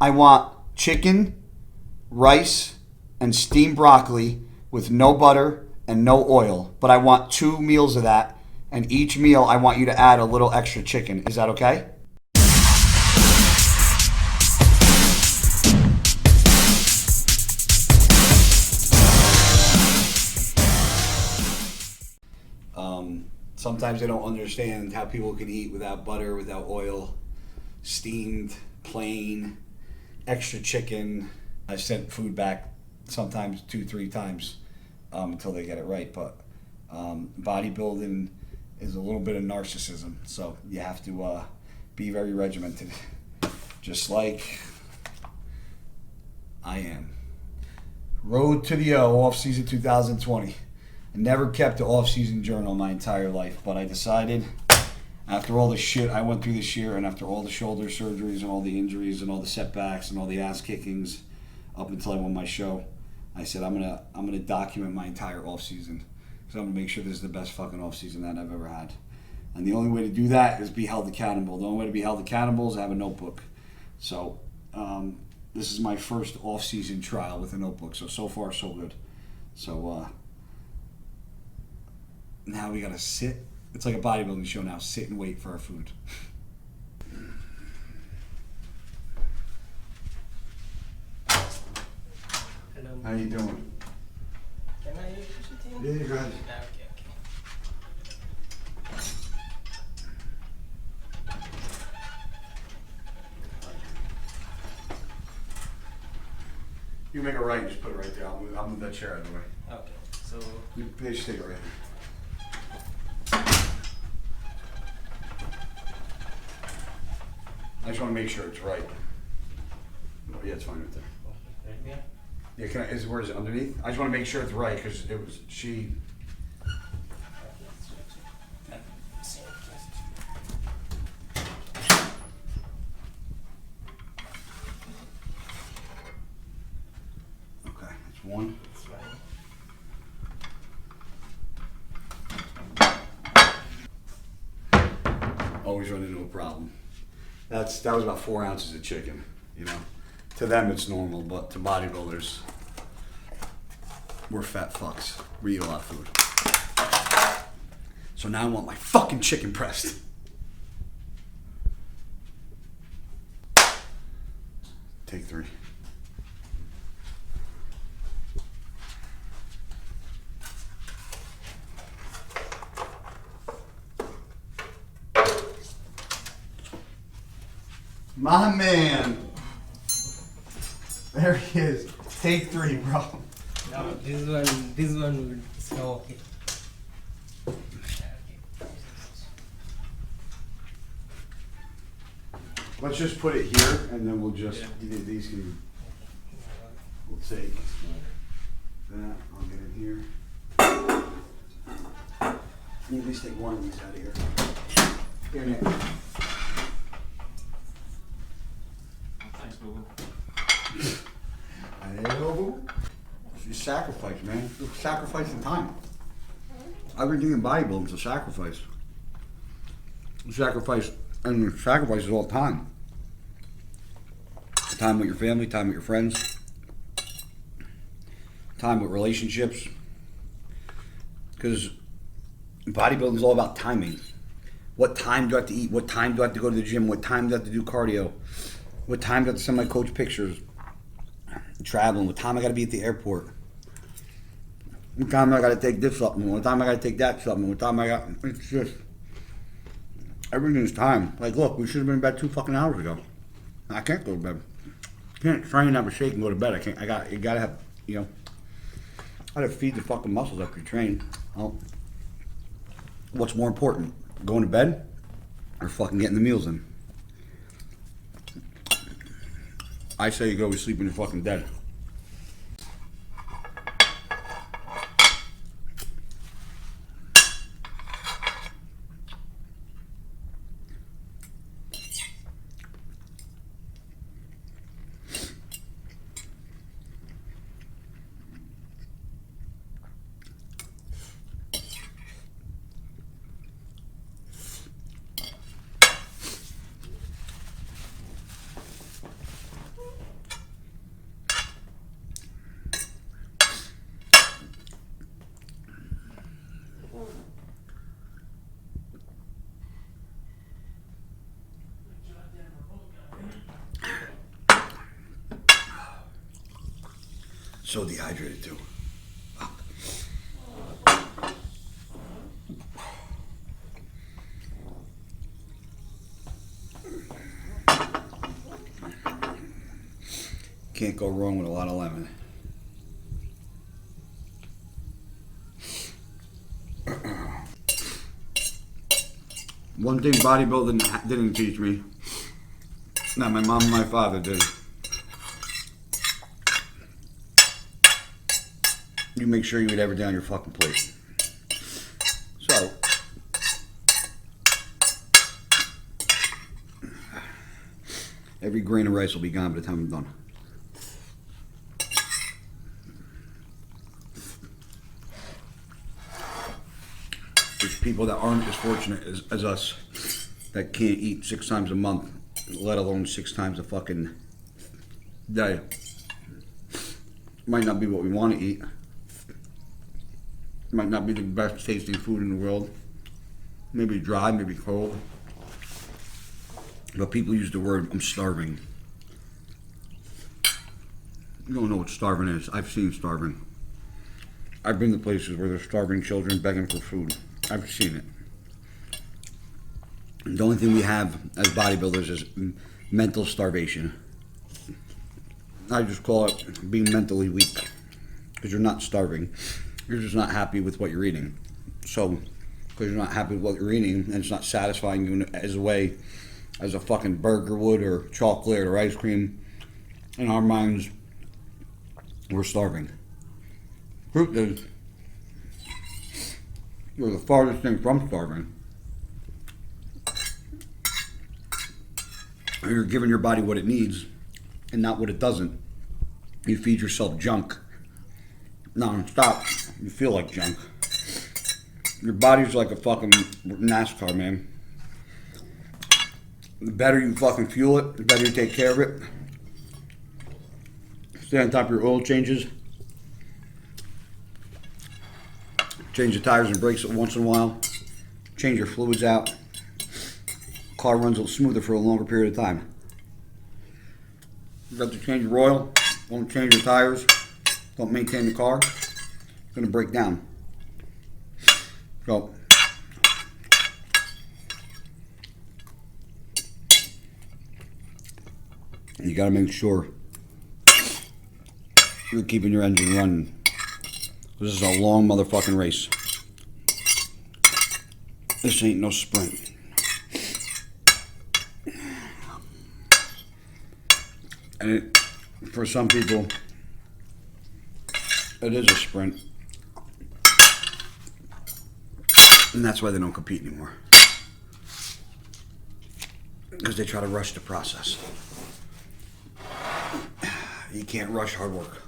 I want chicken, rice, and steamed broccoli with no butter and no oil. But I want 2 meals of that, and each meal I want you to add a little extra chicken. Is that okay? Sometimes they don't understand how people can eat without butter, without oil, steamed, plain, extra chicken. I sent food back sometimes 2-3 times until they get it right. But bodybuilding is a little bit of narcissism, so you have to be very regimented, just like I am. Road to the O, off season 2020. I never kept an off-season journal my entire life, but I decided after all the shit I went through this year and after all the shoulder surgeries and all the injuries and all the setbacks and all the ass kickings up until I won my show, I said I'm gonna document my entire off-season because I'm gonna make sure this is the best fucking off-season that I've ever had. And the only way to do that is be held accountable. The only way to be held accountable is have a notebook. So this is my first off-season trial with a notebook. So far, so good. So now we gotta sit. It's like a bodybuilding show now. Sit and wait for our food. Hello. How you doing? Can I use it? Yeah, go ahead. You make it right and just put it right there. I'll move that chair out of the way. Okay. So You just take it right here. I just want to make sure it's right. Oh, yeah, it's fine right there. right here. Yeah, where is it, underneath? I just want to make sure it's right because it was, Okay, that's one. That's fine. Always run into a problem. That was about 4 ounces of chicken, you know. To them it's normal, but to bodybuilders, we're fat fucks. We eat a lot of food. So now I want my fucking chicken pressed. Take 3. My man. There he is. Take 3, bro. Now this one would smell okay. Let's just put it here and then we'll just, these can, we'll take that, I'll get it here. You at least take one of these out of here. Here, Nick. Thanks, boo. Hey, boo. It's a sacrifice, man. It's a sacrifice in time. Everything in bodybuilding is a sacrifice. Sacrifice is all time. Time with your family, time with your friends, time with relationships. Because bodybuilding is all about timing. What time do I have to eat? What time do I have to go to the gym? What time do I have to do cardio? What time do I have to send my coach pictures? Traveling. What time I got to be at the airport? What time I got to take this supplement? What time I got to take that supplement? What time I got? It's just everything's time. Like, look, we should have been in bed 2 fucking hours ago. I can't go to bed. Can't train, have a shake, and go to bed. I can't. You gotta have, you know. I gotta feed the fucking muscles after you train. Well, what's more important, going to bed or fucking getting the meals in? I say you go to sleep when you're fucking dead. So dehydrated too. Can't go wrong with a lot of lemon. One thing bodybuilding didn't teach me, that my mom and my father did. You make sure you eat everything on your fucking plate. So, every grain of rice will be gone by the time I'm done. There's people that aren't as fortunate as us that can't eat 6 times a month, let alone 6 times a fucking day. Might not be what we want to eat. Might not be the best tasting food in the world. Maybe dry, maybe cold. But people use the word, I'm starving. You don't know what starving is. I've seen starving. I've been to places where there's starving children begging for food. I've seen it. And the only thing we have as bodybuilders is mental starvation. I just call it being mentally weak. Because you're not starving. You're just not happy with what you're eating. So, because you're not happy with what you're eating, and it's not satisfying you as a way as a fucking burger would, or chocolate, or ice cream, in our minds, we're starving. Truth is, you're the farthest thing from starving. You're giving your body what it needs, and not what it doesn't. You feed yourself junk non-stop. You feel like junk. Your body's like a fucking NASCAR, man. The better you fucking fuel it, the better you take care of it. Stay on top of your oil changes. Change the tires and brakes once in a while. Change your fluids out. Car runs a little smoother for a longer period of time. You got to change your oil. Don't change your tires. Don't maintain the car. It's going to break down. So, you got to make sure you're keeping your engine running. This is a long motherfucking race. This ain't no sprint. And for some people, it is a sprint. And that's why they don't compete anymore. Because they try to rush the process. You can't rush hard work.